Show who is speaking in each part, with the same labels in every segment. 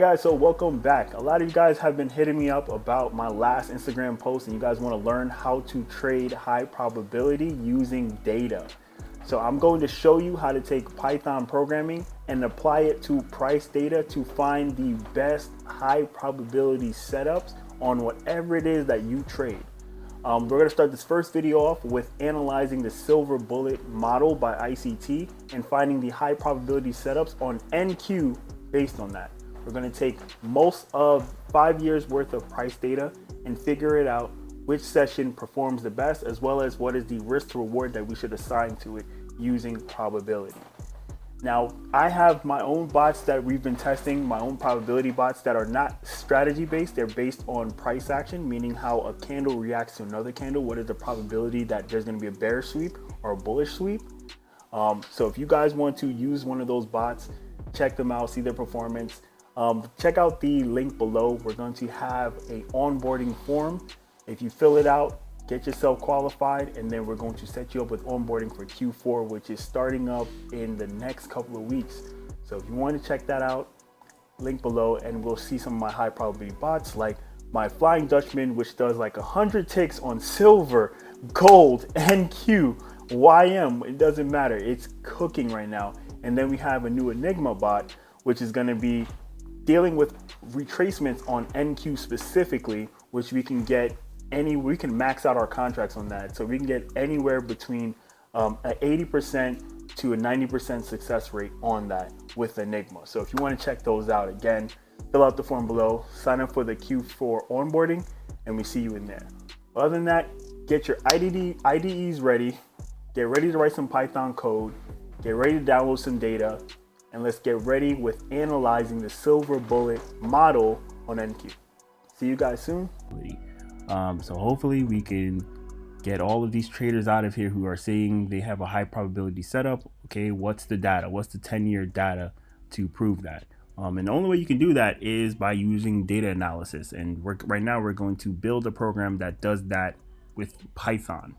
Speaker 1: Guys, so welcome back. A lot of you guys have been hitting me up about my last Instagram post and you guys want to learn how to trade high probability using data. So I'm going to show you how to take Python programming and apply it to price data to find the best high probability setups on whatever it is that you trade. We're going to start this first video off with analyzing the silver bullet model by ICT and finding the high probability setups on NQ based on that. We're going to take most of 5 years worth of price data and figure it out which session performs the best, as well as what is the risk to reward that we should assign to it using probability. Now, I have my own bots that we've been testing, my own probability bots that are not strategy based. They're based on price action, meaning how a candle reacts to another candle. What is the probability that there's going to be a bearish sweep or a bullish sweep? So if you guys want to use one of those bots, check them out, see their performance. Check out the link below. We're going to have a onboarding form. If you fill it out, get yourself qualified, and then we're going to set you up with onboarding for Q4, which is starting up in the next couple of weeks. So if you want to check that out, link below, and we'll see some of my high probability bots like my Flying Dutchman, which does like 100 ticks on silver, gold, NQ, YM. It doesn't matter. It's cooking right now. And then we have a new Enigma bot, which is going to be dealing with retracements on NQ specifically, which we can max out our contracts on that. So we can get anywhere between an 80% to a 90% success rate on that with Enigma. So if you want to check those out, again, fill out the form below, sign up for the Q4 onboarding, and we see you in there. Other than that, get your IDEs ready, get ready to write some Python code, get ready to download some data, and let's get ready with analyzing the silver bullet model on NQ. See you guys soon.
Speaker 2: So hopefully we can get all of these traders out of here who are saying they have a high probability setup. Okay, what's the data? What's the 10-year data to prove that? And the only way you can do that is by using data analysis. And right now we're going to build a program that does that with Python.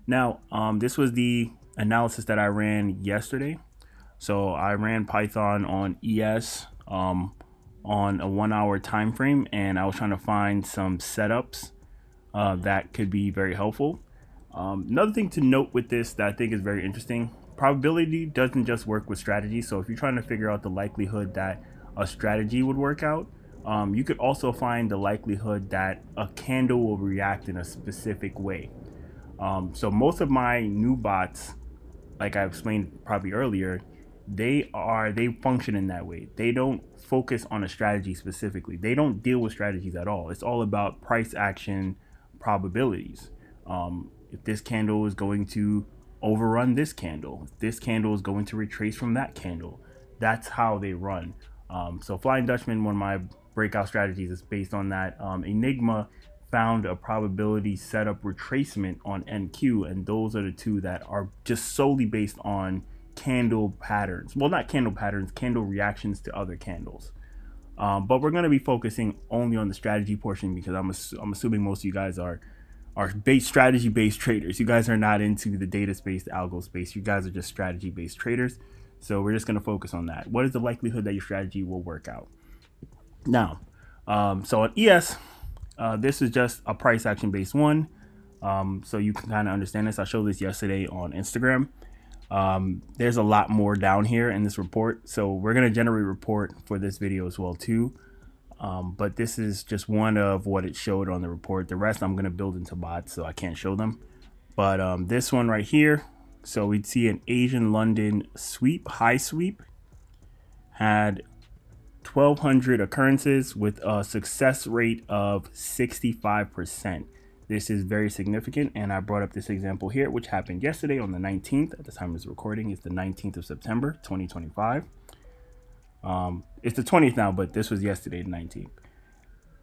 Speaker 2: Now, this was the analysis that I ran yesterday. So I ran Python on ES on a 1 hour time frame, and I was trying to find some setups that could be very helpful. Another thing to note with this that I think is very interesting, probability doesn't just work with strategy. So if you're trying to figure out the likelihood that a strategy would work out, you could also find the likelihood that a candle will react in a specific way. So most of my new bots, like I explained probably earlier, they function in that way. They don't focus on a strategy specifically. They don't deal with strategies at all. It's all about price action probabilities. If this candle is going to overrun this candle, if this candle is going to retrace from that candle, that's how they run. So Flying Dutchman, one of my breakout strategies, is based on that. Enigma found a probability setup retracement on NQ, and those are the two that are just solely based on candle patterns. Well, not candle patterns, candle reactions to other candles. But we're going to be focusing only on the strategy portion because I'm assuming most of you guys are strategy based traders. You guys are not into the data space, the algo space. You guys are just strategy based traders. So we're just going to focus on that. What is the likelihood that your strategy will work out? Now, so on ES, this is just a price action based one. So you can kind of understand this. I showed this yesterday on Instagram. There's a lot more down here in this report, so we're going to generate a report for this video as well too, but this is just one of what it showed on the report. The rest I'm going to build into bots, so I can't show them, but this one right here, so we'd see an Asian London sweep, high sweep, had 1,200 occurrences with a success rate of 65%. This is very significant, and I brought up this example here, which happened yesterday on the 19th. At the time of this recording, it's the 19th of September, 2025. It's the 20th now, but this was yesterday, the 19th.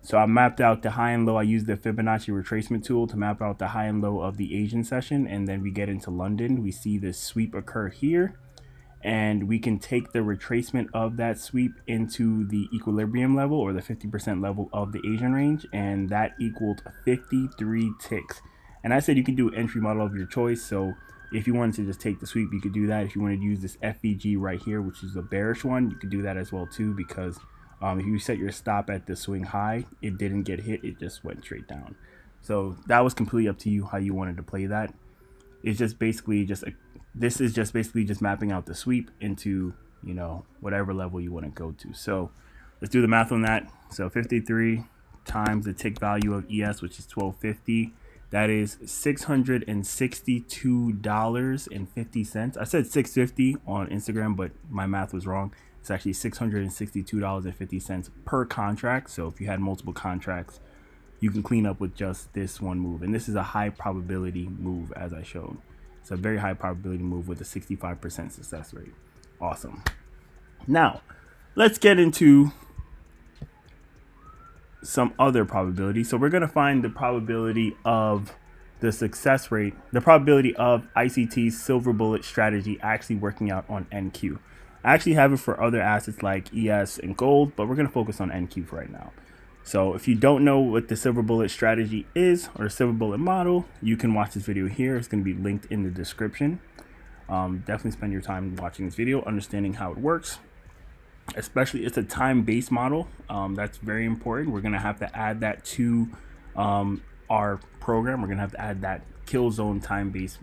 Speaker 2: So I mapped out the high and low. I used the Fibonacci retracement tool to map out the high and low of the Asian session, and then we get into London. We see this sweep occur here, and we can take the retracement of that sweep into the equilibrium level or the 50% level of the Asian range, and that equaled 53 ticks. And I said you can do an entry model of your choice, so if you wanted to just take the sweep, you could do that. If you wanted to use this FVG right here, which is a bearish one, you could do that as well too, because If you set your stop at the swing high, it didn't get hit, it just went straight down. So that was completely up to you how you wanted to play that. It's just basically this is just basically just mapping out the sweep into, you know, whatever level you want to go to. So let's do the math on that. So 53 times the tick value of ES, which is 1250. That is $662.50. I said 650 on Instagram, but my math was wrong. It's actually $662.50 per contract. So if you had multiple contracts, you can clean up with just this one move. And this is a high probability move, as I showed. It's a very high probability move with a 65% success rate. Awesome. Now, let's get into some other probability. So we're going to find the probability of the success rate, the probability of ICT's silver bullet strategy actually working out on NQ. I actually have it for other assets like ES and gold, but we're going to focus on NQ for right now. So if you don't know what the silver bullet strategy is or silver bullet model, you can watch this video here. It's going to be linked in the description. Definitely spend your time watching this video, understanding how it works. Especially, it's a time-based model. That's very important. We're going to have to add that to our program. We're going to have to add that kill zone time-based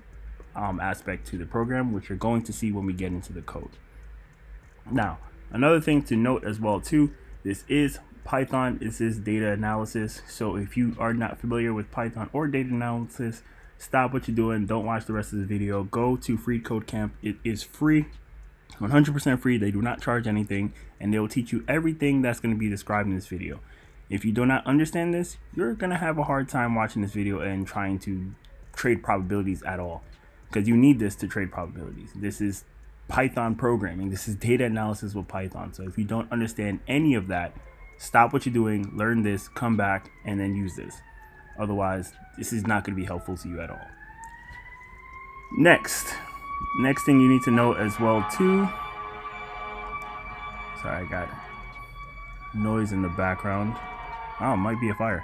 Speaker 2: aspect to the program, which you're going to see when we get into the code. Now, another thing to note as well too, this is Python, this is data analysis. So if you are not familiar with Python or data analysis, stop what you're doing. Don't watch the rest of the video. Go to Free Code Camp. It is free. 100% free. They do not charge anything, and they will teach you everything that's going to be described in this video. If you do not understand this, you're going to have a hard time watching this video and trying to trade probabilities at all, because you need this to trade probabilities. This is Python programming. This is data analysis with Python. So if you don't understand any of that, stop what you're doing, learn this, come back, and then use this. Otherwise, this is not going to be helpful to you at all. Next thing you need to know as well too. Sorry, I got noise in the background. Oh, it might be a fire.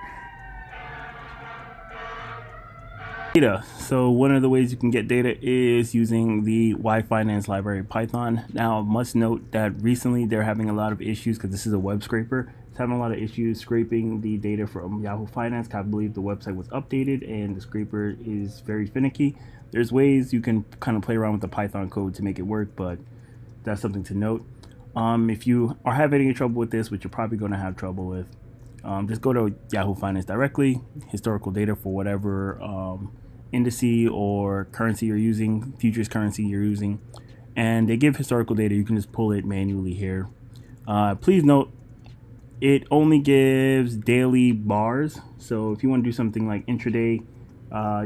Speaker 2: Data. So one of the ways you can get data is using the Y-Finance library Python. Now, must note that recently they're having a lot of issues because this is a web scraper. It's having a lot of issues scraping the data from Yahoo Finance. I believe the website was updated and the scraper is very finicky. There's ways you can kind of play around with the Python code to make it work, but that's something to note. If you are having any trouble with this, which you're probably going to have trouble with, just go to Yahoo Finance directly, historical data for whatever indice or currency you're using, futures currency you're using, and they give historical data. You can just pull it manually here. Please note, it only gives daily bars. So if you want to do something like intraday,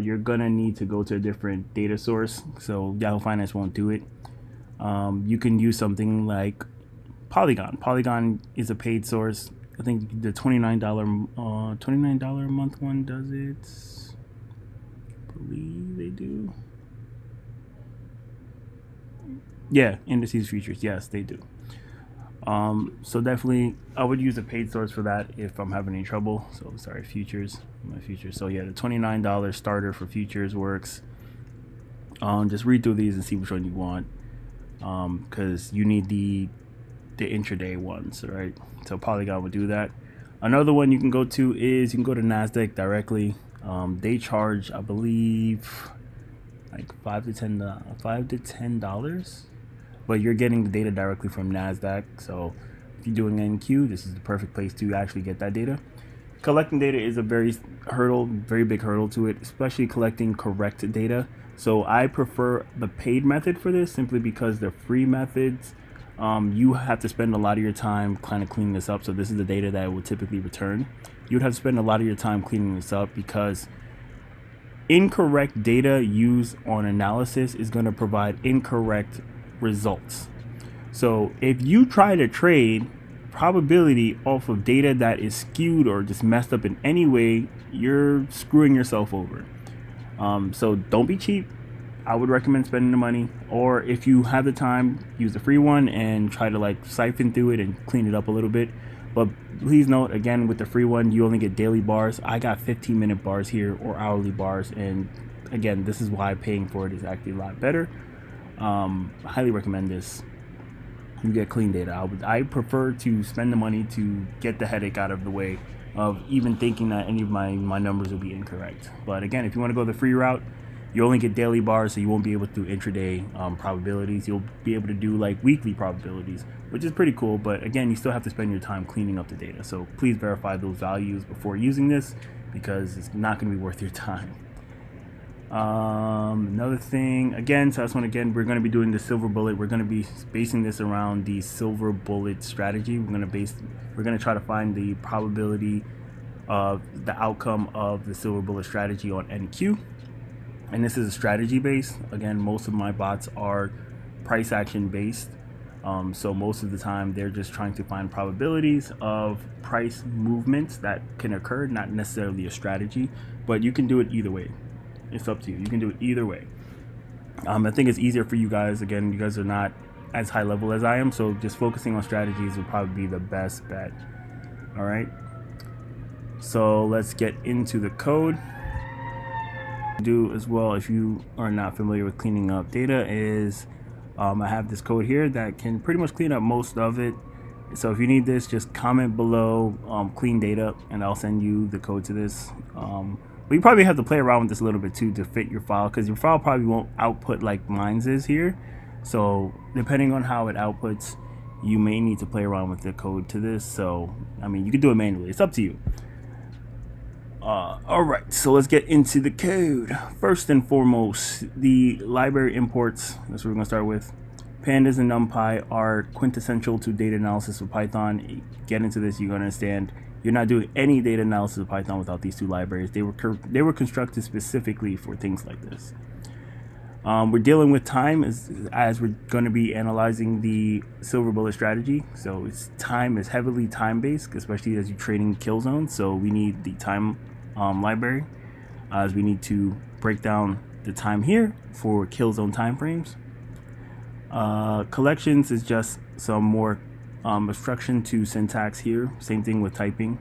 Speaker 2: you're gonna need to go to a different data source. So Yahoo Finance won't do it. You can use something like Polygon. Polygon is a paid source. I think the $29 a month one does it. I believe they do. Yeah, indices futures. Yes, they do. So definitely I would use a paid source for that if I'm having any trouble. So sorry, futures, my futures. So yeah, the $29 starter for futures works. Just read through these and see which one you want, because you need the intraday ones, right? So Polygon would do that. Another one you can go to is you can go to NASDAQ directly. They charge, I believe, like $5 to $10, but you're getting the data directly from NASDAQ. So if you're doing NQ, this is the perfect place to actually get that data. Collecting data is a very big hurdle to it, especially collecting correct data. So I prefer the paid method for this, simply because the free methods, you have to spend a lot of your time kind of cleaning this up. So this is the data that it will typically return. You would have to spend a lot of your time cleaning this up, because incorrect data used on analysis is going to provide incorrect results. So if you try to trade probability off of data that is skewed or just messed up in any way, you're screwing yourself over. So don't be cheap. I would recommend spending the money, or if you have the time, use the free one and try to like siphon through it and clean it up a little bit. But please note, again, with the free one, you only get daily bars. I got 15-minute bars here, or hourly bars, and again, this is why paying for it is actually a lot better. I highly recommend this. you get clean data. I prefer to spend the money to get the headache out of the way of even thinking that any of my numbers will be incorrect. But again, if you want to go the free route, you only get daily bars, so you won't be able to do intraday probabilities. You'll be able to do like weekly probabilities, which is pretty cool. But again, you still have to spend your time cleaning up the data. So please verify those values before using this, because it's not going to be worth your time. Another thing, again, so that's one, again, we're going to be doing the silver bullet. We're going to be basing this around the silver bullet strategy. We're going to try to find the probability of the outcome of the silver bullet strategy on NQ. And this is a strategy based. Again, most of my bots are price action based. So most of the time they're just trying to find probabilities of price movements that can occur, not necessarily a strategy, but you can do it either way. It's up to you. You can do it either way. I think it's easier for you guys. Again, you guys are not as high level as I am, so just focusing on strategies would probably be the best bet. All right. So let's get into the code. Do as well, if you are not familiar with cleaning up data, is I have this code here that can pretty much clean up most of it. So if you need this, just comment below clean data and I'll send you the code to this. But you probably have to play around with this a little bit too to fit your file, because your file probably won't output like mine's is here. So depending on how it outputs, you may need to play around with the code to this. So I mean, you can do it manually, it's up to you. All right, so let's get into the code. First and foremost, the library imports, that's what we're gonna start with. Pandas and NumPy are quintessential to data analysis of Python. Get into this, you're gonna understand you're not doing any data analysis of Python without these two libraries. They were constructed specifically for things like this. We're dealing with time as we're going to be analyzing the silver bullet strategy. So time is heavily time based, especially as you're trading kill zones. So we need the time library, as we need to break down the time here for kill zone time frames. Collections is just some more obstruction to syntax here. Same thing with typing.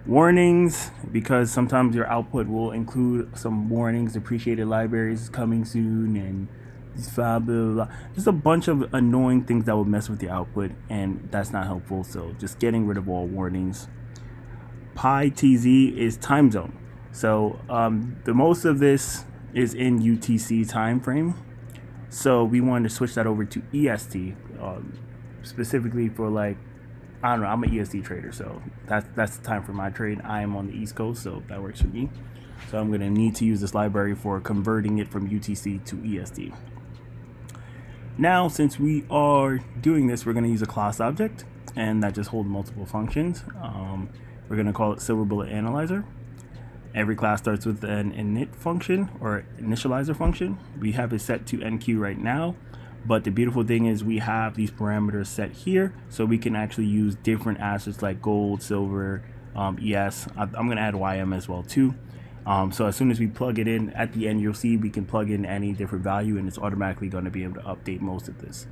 Speaker 2: Warnings, because sometimes your output will include some warnings, depreciated libraries coming soon, and blah, blah, blah. Just a bunch of annoying things that will mess with your output, and that's not helpful. So just getting rid of all warnings. PyTZ is time zone. So the most of this is in UTC time frame. So we wanted to switch that over to EST, specifically for like, I don't know, I'm an EST trader, so that's the time for my trade. I am on the East Coast, so that works for me. So I'm going to need to use this library for converting it from UTC to EST. Now, since we are doing this, we're going to use a class object, and that just holds multiple functions. We're going to call it Silver Bullet Analyzer. Every class starts with an init function or initializer function. We have it set to NQ right now, but the beautiful thing is we have these parameters set here, so we can actually use different assets like gold, silver, ES. I'm going to add YM as well too. So as soon as we plug it in at the end, you'll see we can plug in any different value, and it's automatically going to be able to update most of this.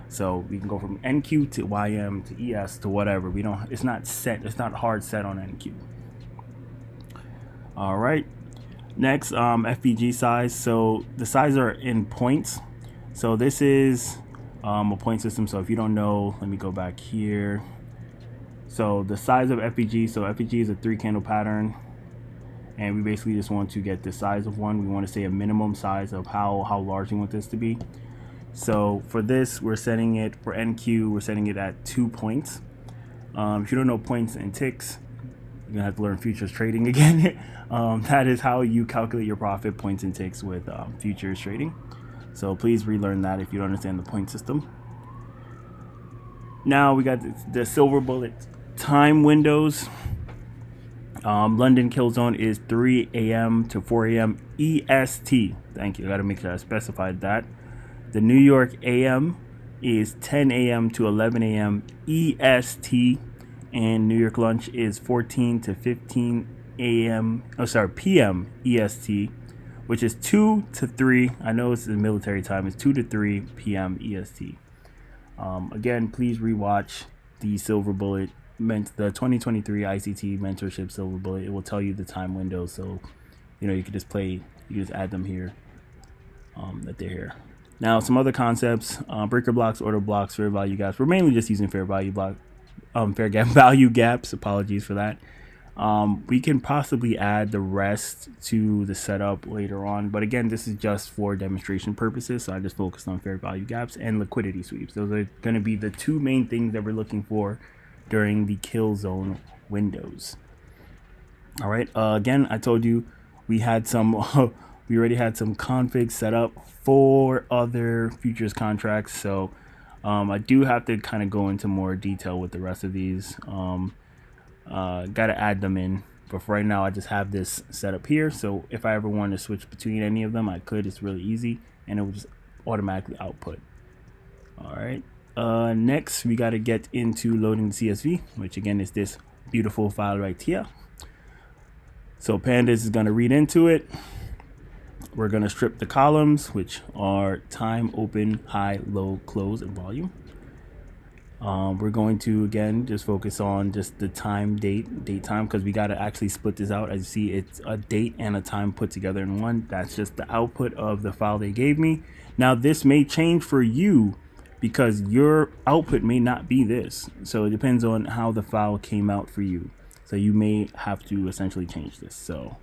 Speaker 2: So we can go from NQ to YM to ES to whatever. It's not set. It's not hard set on NQ. All right. Next, FPG size. So the size are in points. So this is a point system. So if you don't know, let me go back here. So the size of FPG. So FPG is a 3-candle pattern, and we basically just want to get the size of one. We want to say a minimum size of how large we want this to be. So for this, we're setting it for NQ. We're setting it at 2 points. If you don't know points and ticks, you're gonna have to learn futures trading again. That is how you calculate your profit, points and ticks, with futures trading. So please relearn that if you don't understand the point system. Now we got the silver bullet time windows. London kill zone is 3 a.m. to 4 a.m. EST. Thank you. I got to make sure I specified that. The New York AM is 10 a.m. to 11 a.m. EST. And New York lunch is 14 to 15 a.m. PM EST, which is 2 to 3. I know it's the military time. It's 2 to 3 p.m. EST. Again, please rewatch the Silver Bullet, the 2023 ICT Mentorship Silver Bullet. It will tell you the time window, so you can just add them here. That they're here. Now, some other concepts: breaker blocks, order blocks, fair value gaps. We're mainly just using fair gap value gaps. Apologies for that. We can possibly add the rest to the setup later on, but again, this is just for demonstration purposes, so I just focused on fair value gaps and liquidity sweeps. Those are going to be the two main things that we're looking for during the kill zone windows. All right, again, I told you we had some we already had some configs set up for other futures contracts, so I do have to kind of go into more detail with the rest of these. Got to add them in, but for right now I just have this set up here, so if I ever want to switch between any of them I could. It's really easy and it will just automatically output. All right, next we got to get into loading the CSV, which again is this beautiful file right here. So Pandas is going to read into it. We're going to strip the columns, which are time, open, high, low, close, and volume. We're going to, again, just focus on just the time, date time, because we got to actually split this out. As you see, it's a date and a time put together in one. That's just the output of the file they gave me. Now, this may change for you because your output may not be this. So it depends on how the file came out for you. So you may have to essentially change this. So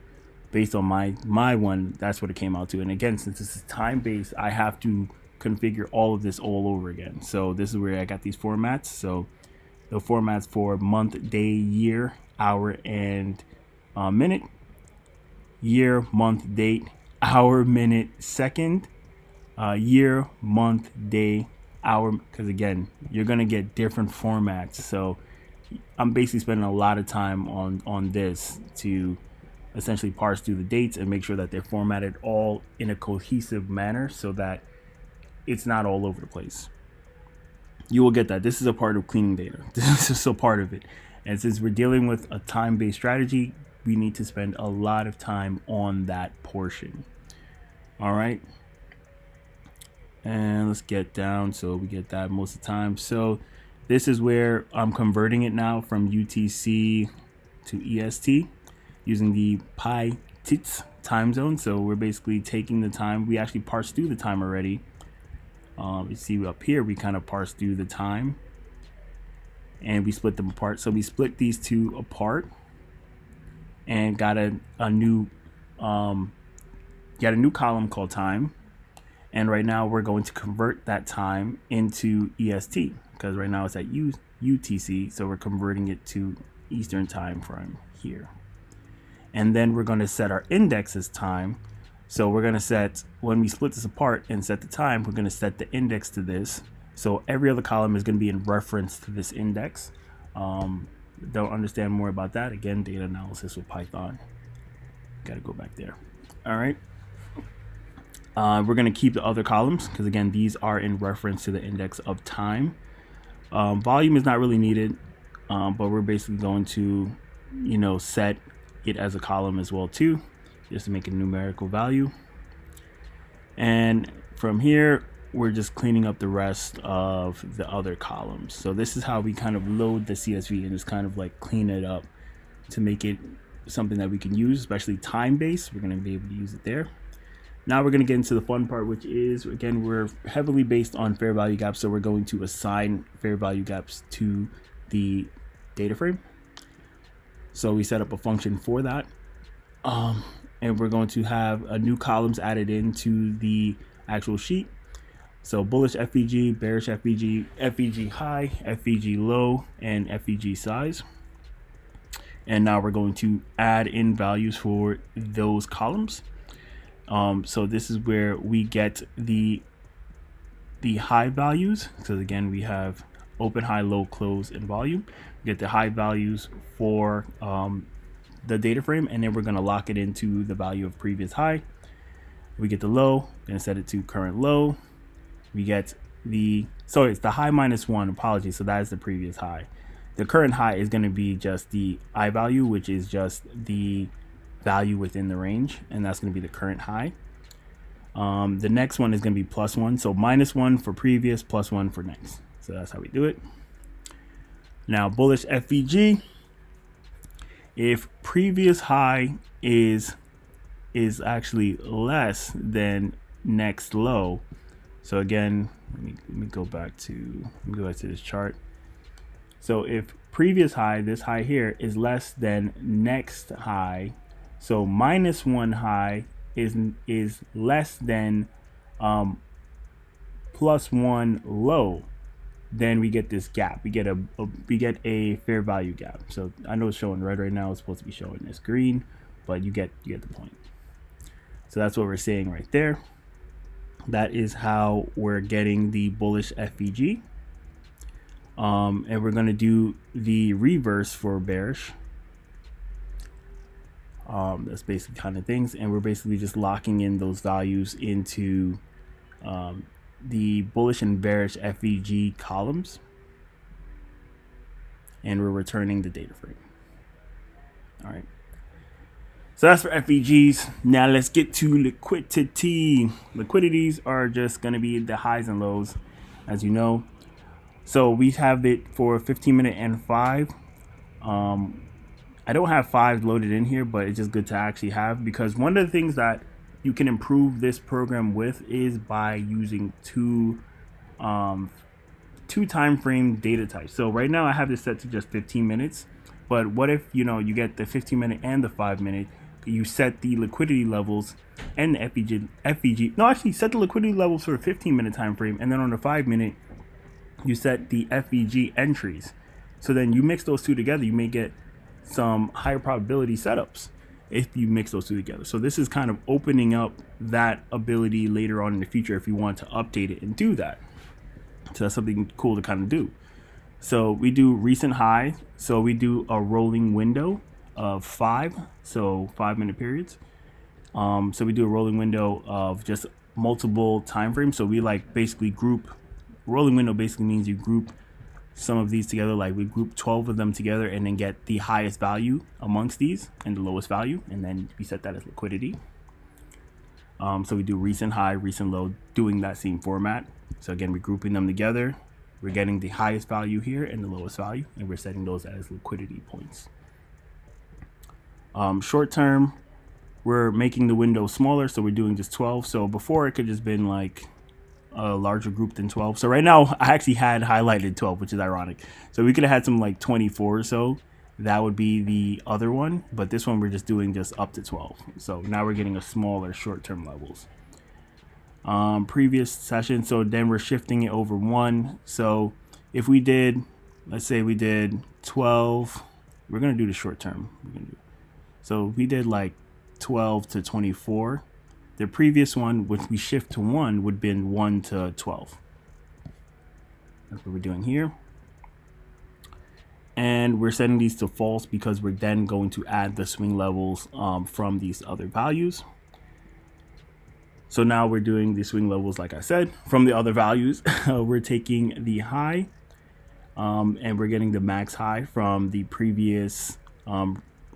Speaker 2: based on my one, that's what it came out to. And again, since this is time-based, I have to configure all of this all over again. So this is where I got these formats. So the formats for month, day, year, hour, and minute, year, month, date, hour, minute, second, year, month, day, hour, because again, you're gonna get different formats. So I'm basically spending a lot of time on this to essentially parse through the dates and make sure that they're formatted all in a cohesive manner so that it's not all over the place. You will get that. This is a part of cleaning data. This is a part of it. And since we're dealing with a time-based strategy, we need to spend a lot of time on that portion. All right. And let's get down. So we get that most of the time. So this is where I'm converting it now from UTC to EST using the pi tits time zone. So we're basically taking the time. We actually parsed through the time already. You see up here, we kind of parse through the time and we split them apart. So we split these two apart and got a new column called time. And right now we're going to convert that time into EST because right now it's at UTC. So we're converting it to Eastern time frame here. And then we're going to set our index as time. So we're going to set, when we split this apart and set the time, we're going to set the index to this. So every other column is going to be in reference to this index. Don't understand more about that. Again, data analysis with Python. Got to go back there. All right. We're going to keep the other columns because, again, these are in reference to the index of time. Volume is not really needed, but we're basically going to, set it as a column as well, too, just to make a numerical value. And from here, we're just cleaning up the rest of the other columns. So this is how we kind of load the CSV and just kind of like clean it up to make it something that we can use, especially time-based. We're going to be able to use it there. Now we're going to get into the fun part, which is, again, we're heavily based on fair value gaps. So we're going to assign fair value gaps to the data frame. So we set up a function for that. And we're going to have a new columns added into the actual sheet. So bullish FVG, bearish FVG, FVG high, FVG low, and FVG size. And now we're going to add in values for those columns. So this is where we get the high values. So again, we have open, high, low, close, and volume. We get the high values for the data frame, and then we're going to lock it into the value of previous high. We get the low, going to set it to current low. We get it's the high -1, apologies. So that is the previous high. The current high is going to be just the I value, which is just the value within the range, and that's going to be the current high. The next one is going to be +1, so -1 for previous, +1 for next. So that's how we do it. Now bullish FVG, if previous high is actually less than next low, So again, let me go back to this chart. So if previous high, this high here, is less than next high, so minus one high is less than plus one low, then we get this gap. We get a fair value gap. So I know it's showing red right now. It's supposed to be showing this green, but you get the point. So that's what we're saying right there. That is how we're getting the bullish FVG. And we're going to do the reverse for bearish. That's basically kind of things. And we're basically just locking in those values into the bullish and bearish FVG columns. And we're returning the data frame. All right. So that's for FVGs. Now let's get to liquidity. Liquidities are just going to be the highs and lows, as you know. So we have it for 15-minute and 5. I don't have 5 loaded in here, but it's just good to actually have, because one of the things that you can improve this program with is by using two time frame data types. So right now I have this set to just 15 minutes, but what if you get the 15-minute and the 5-minute? You set the liquidity levels and the FVG. No, actually set the liquidity levels for a 15-minute time frame, and then on the 5-minute you set the FVG entries. So then you mix those two together, you may get some higher probability setups if you mix those two together. So this is kind of opening up that ability later on in the future if you want to update it and do that. So that's something cool to kind of do. So we do recent high. So we do a rolling window of 5, so 5-minute periods. So we do a rolling window of just multiple time frames. So we basically group. Rolling window basically means you group some of these together. Like we group 12 of them together and then get the highest value amongst these and the lowest value, and then we set that as liquidity. So we do recent high, recent low, doing that same format. So again, we're grouping them together. We're getting the highest value here and the lowest value, and we're setting those as liquidity points. Short term, we're making the window smaller, so we're doing just 12. So before it could just been like a larger group than 12. So right now I actually had highlighted 12, which is ironic. So we could have had some like 24 or so. That would be the other one, but this one we're just doing just up to 12. So now we're getting a smaller short-term levels. Previous session, so then we're shifting it over 1. So if we did, let's say we did 12, we're gonna do the short term. So we did like 12 to 24. The previous one, which we shift to 1, would have been 1 to 12. That's what we're doing here. And we're setting these to false because we're then going to add the swing levels from these other values. So now we're doing the swing levels, like I said, from the other values. We're taking the high and we're getting the max high from the previous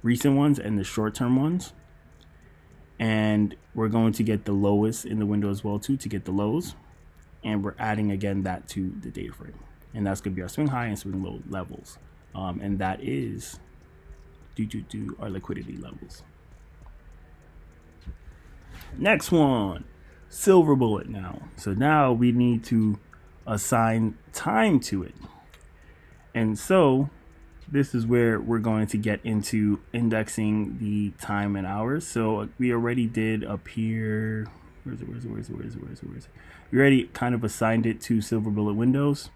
Speaker 2: recent ones and the short-term ones. And we're going to get the lowest in the window as well too, to get the lows. And we're adding again that to the data frame. And that's going to be our swing high and swing low levels. And that is due to our liquidity levels. Next one, silver bullet now. So now we need to assign time to it. And so this is where we're going to get into indexing the time and hours. So we already did up here. Where is it? We already kind of assigned it to silver bullet windows.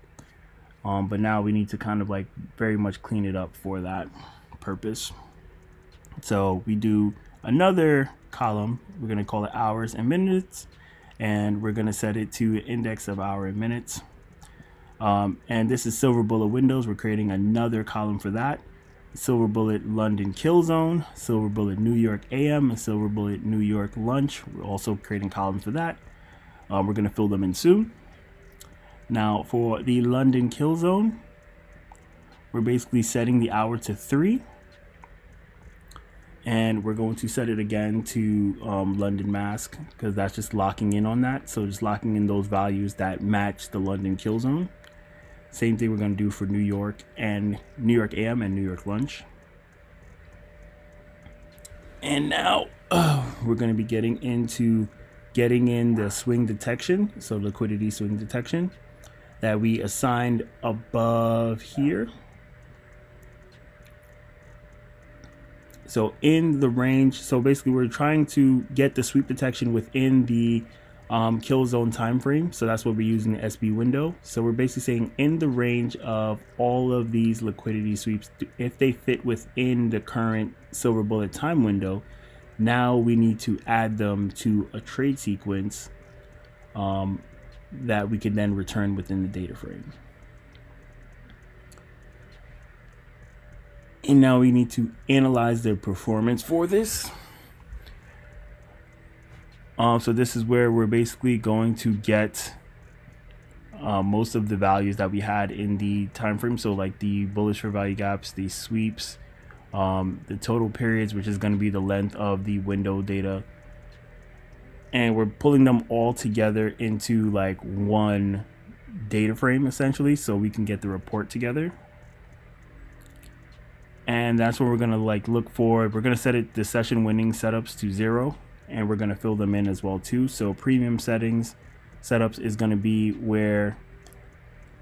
Speaker 2: But now we need to kind of like very much clean it up for that purpose. So we do another column. We're going to call it hours and minutes. And we're going to set it to index of hour and minutes. And this is silver bullet windows. We're creating another column for that. Silver bullet London kill zone, silver bullet New York AM, and silver bullet New York lunch. We're also creating columns for that. We're going to fill them in soon. Now for the London kill zone, we're basically setting the hour to 3. And we're going to set it again to London mask, because that's just locking in on that. So just locking in those values that match the London kill zone. Same thing we're going to do for New York and New York AM and New York lunch. And now we're going to be getting into getting in the swing detection, so liquidity swing detection that we assigned above here. So in the range, so basically we're trying to get the sweep detection within the kill zone time frame. So that's what we're using the SB window. So we're basically saying in the range of all of these liquidity sweeps, if they fit within the current silver bullet time window, now we need to add them to a trade sequence that we can then return within the data frame. And now we need to analyze their performance for this. So this is where we're basically going to get most of the values that we had in the time frame. So like the bullish fair value gaps, the sweeps, the total periods, which is going to be the length of the window data. And we're pulling them all together into like one data frame essentially, so we can get the report together. And that's what we're gonna like look for. We're gonna set it the session winning setups to 0, and we're gonna fill them in as well too. So premium settings setups is gonna be where,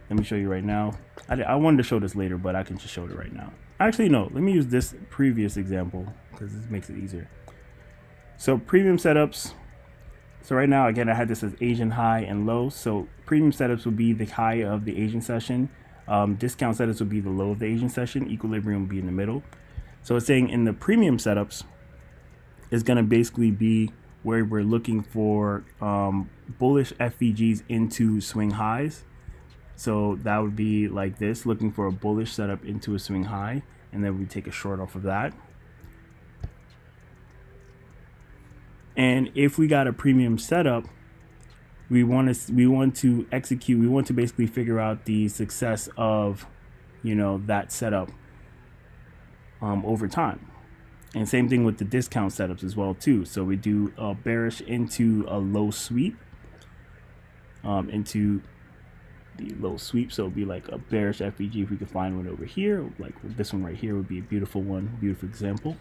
Speaker 2: let me show you right now. I wanted to show this later, but I can just show it right now. Actually, no, let me use this previous example because this makes it easier. So premium setups. So right now, again, I had this as Asian high and low. So premium setups would be the high of the Asian session. Discount setups would be the low of the Asian session. Equilibrium would be in the middle. So it's saying in the premium setups is going to basically be where we're looking for bullish FVGs into swing highs. So that would be like this, looking for a bullish setup into a swing high, and then we take a short off of that. And if we got a premium setup, we want to execute, we want to basically figure out the success of, you know, that setup over time. And same thing with the discount setups as well too. So we do a bearish into a low sweep, into the low sweep. So it'd be like a bearish FVG if we could find one over here. Like this one right here would be a beautiful one, beautiful example.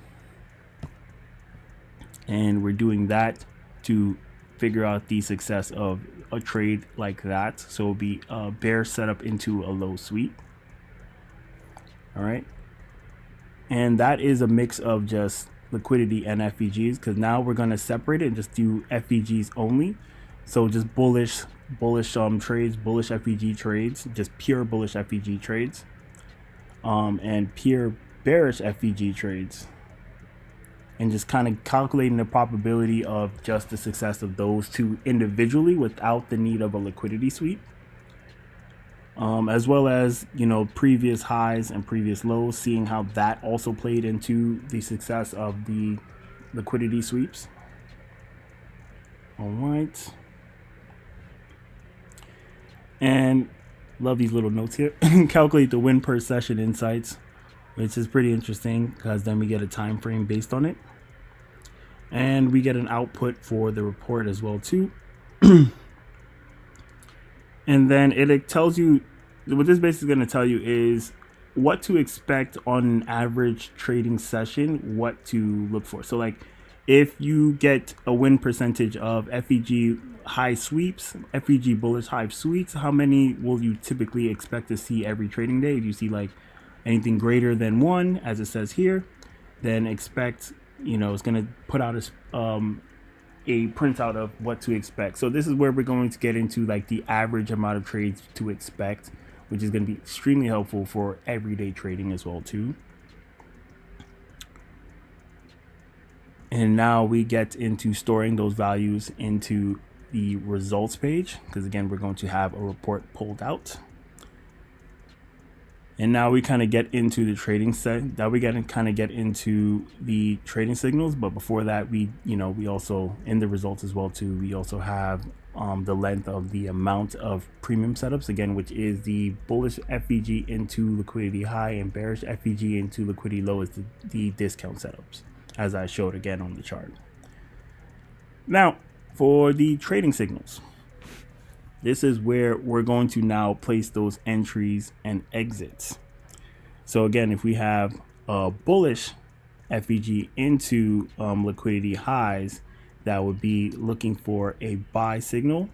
Speaker 2: And we're doing that to figure out the success of a trade like that. So it'll be a bear setup into a low sweep. All right. And that is a mix of just liquidity and FVGs, because now we're going to separate it and just do FVGs only. So just bullish trades, bullish FVG trades, just pure bullish FVG trades, and pure bearish FVG trades. And just kind of calculating the probability of just the success of those two individually without the need of a liquidity sweep. As well as, you know, previous highs and previous lows, seeing how that also played into the success of the liquidity sweeps. All right. And love these little notes here. Calculate the win per session insights, which is pretty interesting because then we get a time frame based on it. And we get an output for the report as well too. And then it tells you, what this basically going to tell you is what to expect on an average trading session, what to look for. So like if you get a win percentage of FVG high sweeps, FVG bullish high sweeps, how many will you typically expect to see every trading day? If you see like anything greater than 1, as it says here, then expect, you know, it's going to put out a printout of what to expect. So this is where we're going to get into like the average amount of trades to expect, which is going to be extremely helpful for everyday trading as well too. And now we get into storing those values into the results page, because again, we're going to have a report pulled out. And now we kind of get into the trading set that we kind of get into the trading signals. But before that, we also in the results as well too, we also have the length of the amount of premium setups, again, which is the bullish FVG into liquidity high and bearish FVG into liquidity low is the discount setups, as I showed again on the chart. Now for the trading signals, this is where we're going to now place those entries and exits. So again, if we have a bullish FVG into liquidity highs, that would be looking for a buy signal.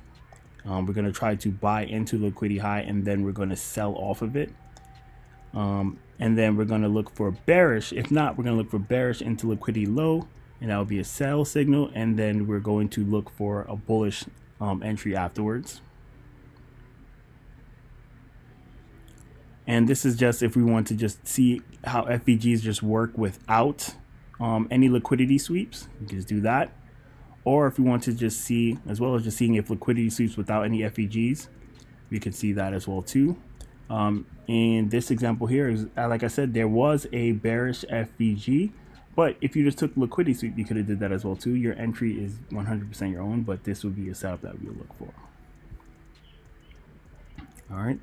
Speaker 2: We're going to try to buy into liquidity high, and then we're going to sell off of it. And then we're going to look for bearish. If not, we're going to look for bearish into liquidity low, and that will be a sell signal. And then we're going to look for a bullish entry afterwards. And this is just if we want to just see how FVGs just work without any liquidity sweeps, you can just do that. Or if we want to just see, as well as just seeing if liquidity sweeps without any FVGs, we can see that as well too. In this example here, is like I said, there was a bearish FVG, but if you just took liquidity sweep, you could have did that as well too. Your entry is 100% your own, but this would be a setup that we would look for. All right.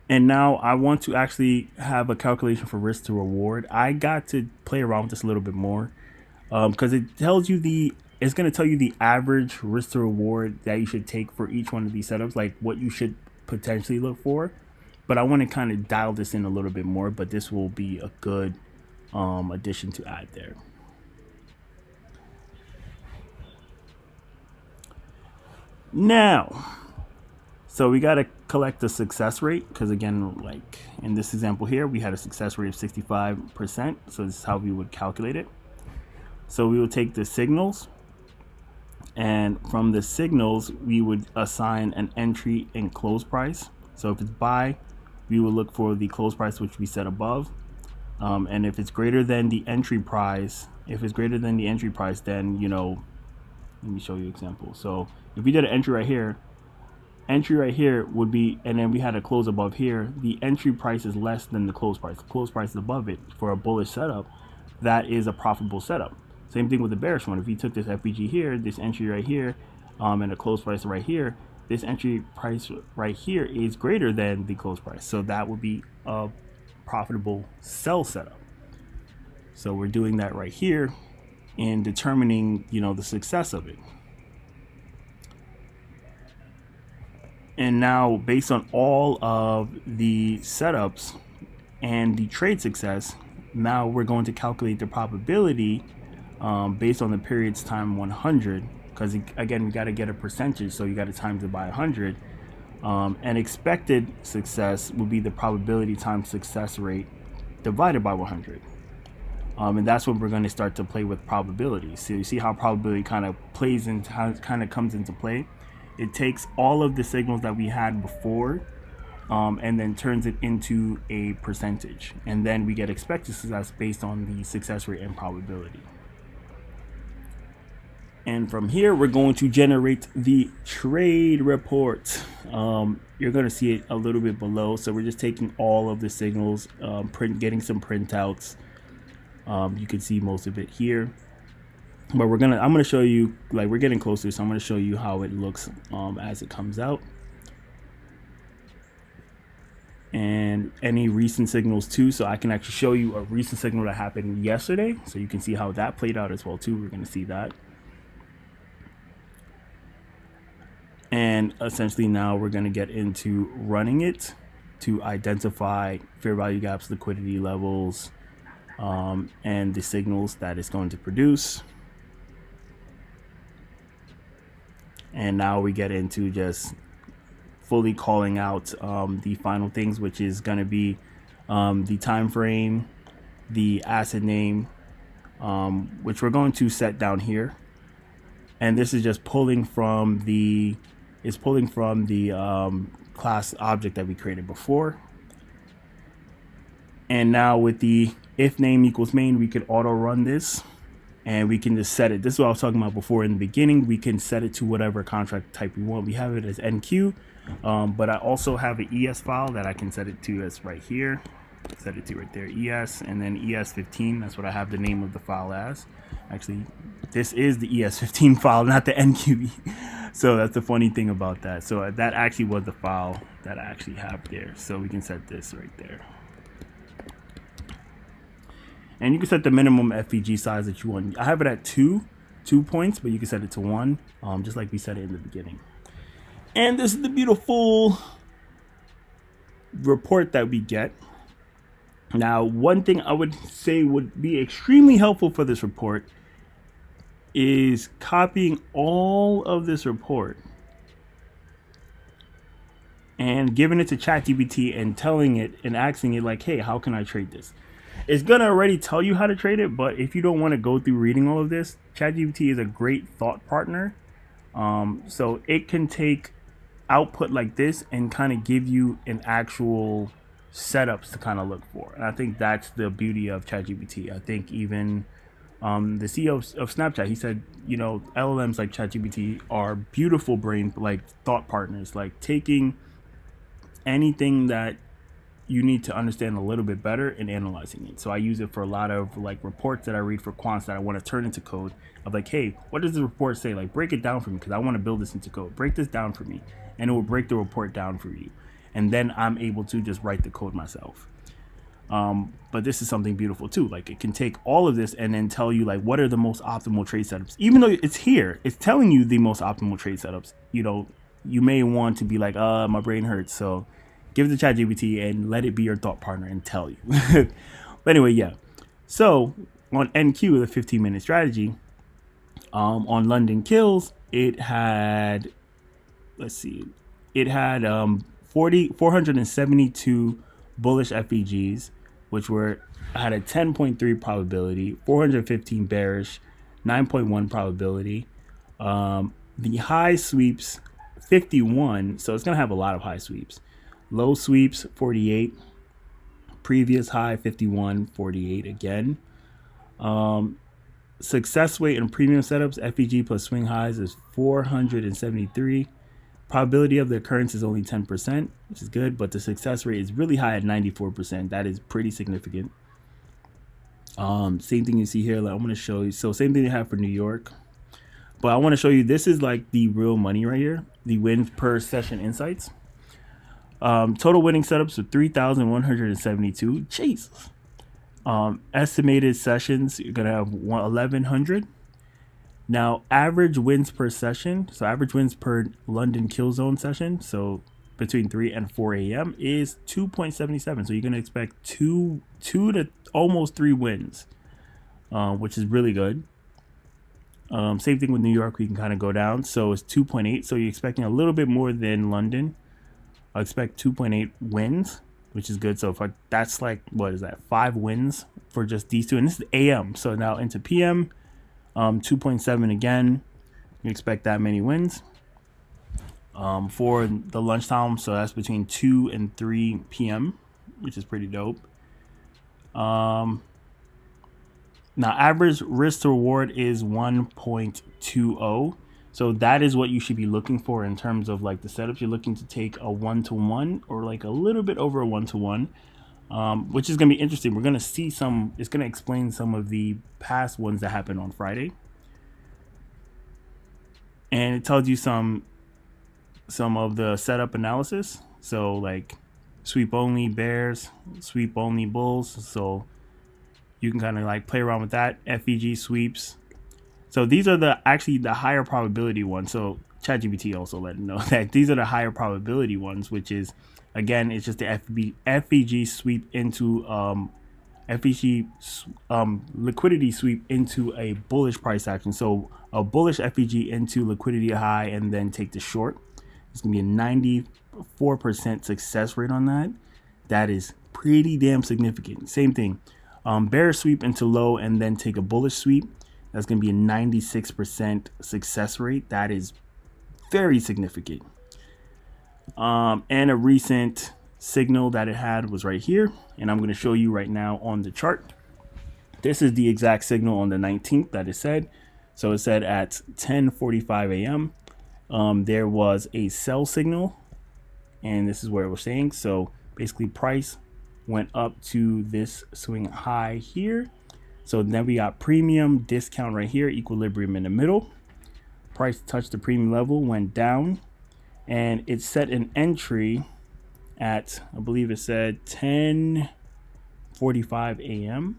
Speaker 2: And now I want to actually have a calculation for risk to reward. I got to play around with this a little bit more because it tells you it's going to tell you the average risk to reward that you should take for each one of these setups, like what you should potentially look for. But I want to kind of dial this in a little bit more, but this will be a good addition to add there. Now, so we got to collect the success rate because, again, like in this example here, we had a success rate of 65%. So this is how we would calculate it. So we would take the signals, and from the signals, we would assign an entry and close price. So if it's buy, we will look for the close price, which we set above. And if it's greater than the entry price, then, you know, let me show you an example. So if we did an entry right here would be, and then we had a close above here, the entry price is less than the close price. The close price is above it for a bullish setup. That is a profitable setup. Same thing with the bearish one. If you took this FVG here, this entry right here, and a close price right here, this entry price right here is greater than the close price. So that would be a profitable sell setup. So we're doing that right here in determining, you know, the success of it. And now, based on all of the setups and the trade success, now we're going to calculate the probability based on the period's time 100. Because again, we got to get a percentage, so you got to times it by 100. And expected success will be the probability times success rate divided by 100. And that's when we're going to start to play with probability. So you see how probability kind of plays into how it kind of comes into play. It takes all of the signals that we had before and then turns it into a percentage. And then we get expected success based on the success rate and probability. And from here, we're going to generate the trade report. You're going to see it a little bit below. So we're just taking all of the signals, getting some printouts. You can see most of it here. But I'm going to show you, like, we're getting closer, so I'm going to show you how it looks as it comes out. And any recent signals too, so I can actually show you a recent signal that happened yesterday, so you can see how that played out as well too. We're going to see that. And essentially now we're going to get into running it to identify fair value gaps, liquidity levels, and the signals that it's going to produce. And now we get into just fully calling out the final things, which is going to be the time frame, the asset name, which we're going to set down here. And this is just pulling from the class object that we created before. And now with the if name equals main, we could auto run this. And we can just set it. This is what I was talking about before in the beginning. We can set it to whatever contract type we want. We have it as NQ, but I also have an ES file that I can set it to as right here. Set it to right there, ES, and then ES15. That's what I have the name of the file as. Actually, this is the ES15 file, not the NQ. So that's the funny thing about that. So that actually was the file that I actually have there. So we can set this right there. And you can set the minimum FVG size that you want. I have it at 2 points, but you can set it to 1, just like we set it in the beginning. And this is the beautiful report that we get. Now, one thing I would say would be extremely helpful for this report is copying all of this report and giving it to ChatGPT and telling it and asking it like, hey, how can I trade this? It's gonna already tell you how to trade it, but if you don't want to go through reading all of this, ChatGPT is a great thought partner. So it can take output like this and kind of give you an actual setups to kind of look for. And I think that's the beauty of ChatGPT. I think even the CEO of Snapchat, he said, you know, LLMs like ChatGPT are beautiful brain like thought partners, like taking anything that you need to understand a little bit better and analyzing it. So I use it for a lot of like reports that I read for quants that I want to turn into code. I'm like, hey, what does the report say? Like, break it down for me because I want to build this into code. Break this down for me, and it will break the report down for you. And then I'm able to just write the code myself. But this is something beautiful too. Like, it can take all of this and then tell you like what are the most optimal trade setups. Even though it's here, it's telling you the most optimal trade setups. You know, you may want to be like, my brain hurts, so give it to ChatGPT and let it be your thought partner and tell you. But anyway, yeah. So on NQ, the 15-minute strategy, on London Kills, it had, let's see, it had 472 bullish FEGs, which had a 10.3 probability, 415 bearish, 9.1 probability. The high sweeps 51, so it's gonna have a lot of high sweeps. Low sweeps 48, previous high 51, 48 again. Success rate in premium setups, FEG plus swing highs is 473. Probability of the occurrence is only 10%, which is good, but the success rate is really high at 94%. That is pretty significant. Same thing you see here. Like, I'm going to show you. So same thing they have for New York, but I want to show you, this is like the real money right here. The wins per session insights. Total winning setups of 3,172. Jesus. Estimated sessions, you're going to have 1,100. Now, average wins per session, so average wins per London kill zone session, so between 3 and 4 a.m. is 2.77. So you're going to expect two to almost 3 wins, which is really good. Same thing with New York, we can kind of go down. So it's 2.8. So you're expecting a little bit more than London. I expect 2.8 wins, which is good. So if that's like, what is that? 5 wins for just these two. And this is AM. So now into PM, 2.7 again. You expect that many wins. For the lunchtime, so that's between 2 and 3 p.m., which is pretty dope. Now, average risk to reward is 1.20. So that is what you should be looking for in terms of like the setups. You're looking to take a 1-to-1 or like a little bit over a 1-to-1, which is going to be interesting. We're going to see some, it's going to explain some of the past ones that happened on Friday. And it tells you some of the setup analysis. So like sweep only bears, sweep only bulls. So you can kind of like play around with that. FEG sweeps. So these are actually the higher probability ones. So ChatGPT also let them know that these are the higher probability ones, which is, again, it's just the FEG sweep into liquidity sweep into a bullish price action. So a bullish FEG into liquidity high and then take the short. It's gonna be a 94% success rate on that. That is pretty damn significant. Same thing, bearish sweep into low and then take a bullish sweep. That's going to be a 96% success rate. That is very significant. And a recent signal that it had was right here. And I'm going to show you right now on the chart. This is the exact signal on the 19th that it said. So it said at 10:45 a.m. There was a sell signal. And this is where it was saying. So basically price went up to this swing high here. So then we got premium, discount right here, equilibrium in the middle. Price touched the premium level, went down, and it set an entry at, I believe it said 10:45 a.m.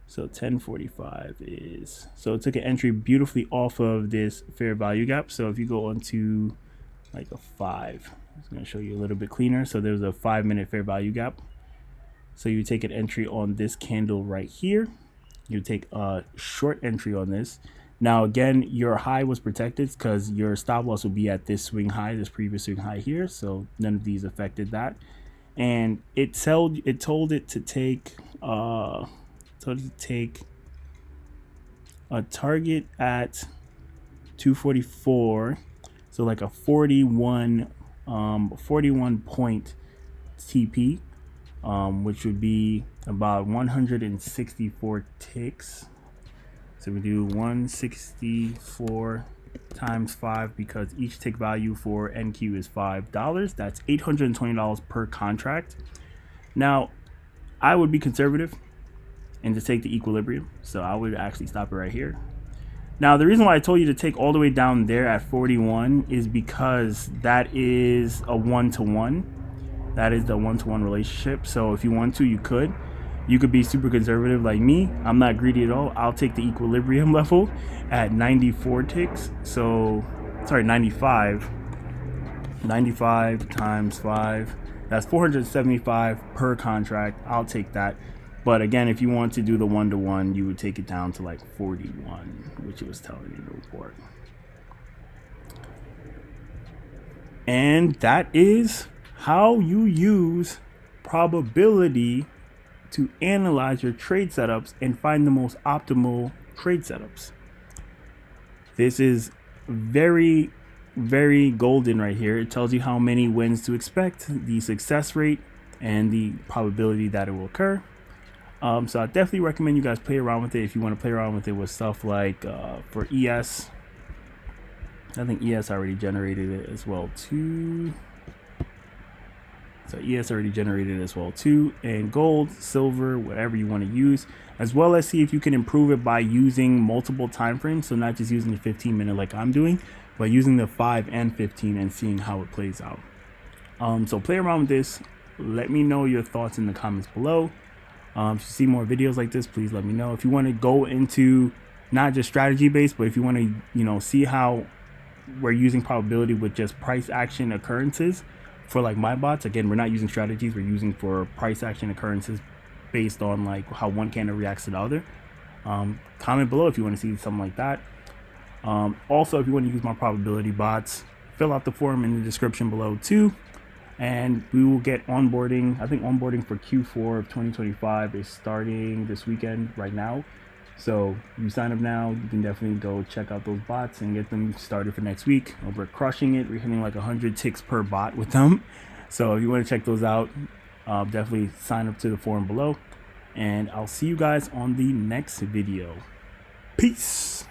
Speaker 2: So 10:45 is, so it took an entry beautifully off of this fair value gap. So if you go onto like a 5, it's going to show you a little bit cleaner. So there's a 5-minute fair value gap. So you take an entry on this candle right here. You take a short entry on this. Now, again, your high was protected because your stop loss will be at this swing high, this previous swing high here. So none of these affected that. And it told it to take a target at 244, so like a 41 point TP, which would be about 164 ticks. So we do 164 times 5 because each tick value for NQ is $5. That's $820 per contract. Now, I would be conservative and just take the equilibrium. So I would actually stop it right here. Now, the reason why I told you to take all the way down there at 41 is because that is a 1-to-1. That is the 1-to-1 relationship. So if you want to, you could. You could be super conservative like me. I'm not greedy at all. I'll take the equilibrium level at 94 ticks. So, sorry, 95. 95 times 5. That's 475 per contract. I'll take that. But again, if you want to do the 1-to-1, you would take it down to like 41, which it was telling you in the report. And that is how you use probability to analyze your trade setups and find the most optimal trade setups. This is very, very golden right here. It tells you how many wins to expect, the success rate, and the probability that it will occur. So I definitely recommend you guys play around with it if you want to play around with it with stuff like for ES. I think ES already generated it as well too. So ES already generated as well too, and gold, silver, whatever you want to use, as well as see if you can improve it by using multiple time frames. So not just using the 15-minute like I'm doing, but using the 5 and 15 and seeing how it plays out. So play around with this. Let me know your thoughts in the comments below. If you see more videos like this, please let me know. If you want to go into not just strategy based, but if you want to, see how we're using probability with just price action occurrences for like my bots. Again, we're not using strategies. We're using for price action occurrences based on like how one candle reacts to the other. Comment below if you want to see something like that. Also, if you want to use my probability bots, fill out the form in the description below too. And we will get onboarding. I think onboarding for Q4 of 2025 is starting this weekend right now. So you sign up now, you can definitely go check out those bots and get them started for next week. We're crushing it. We're hitting like 100 ticks per bot with them. So if you want to check those out, definitely sign up to the forum below. And I'll see you guys on the next video. Peace.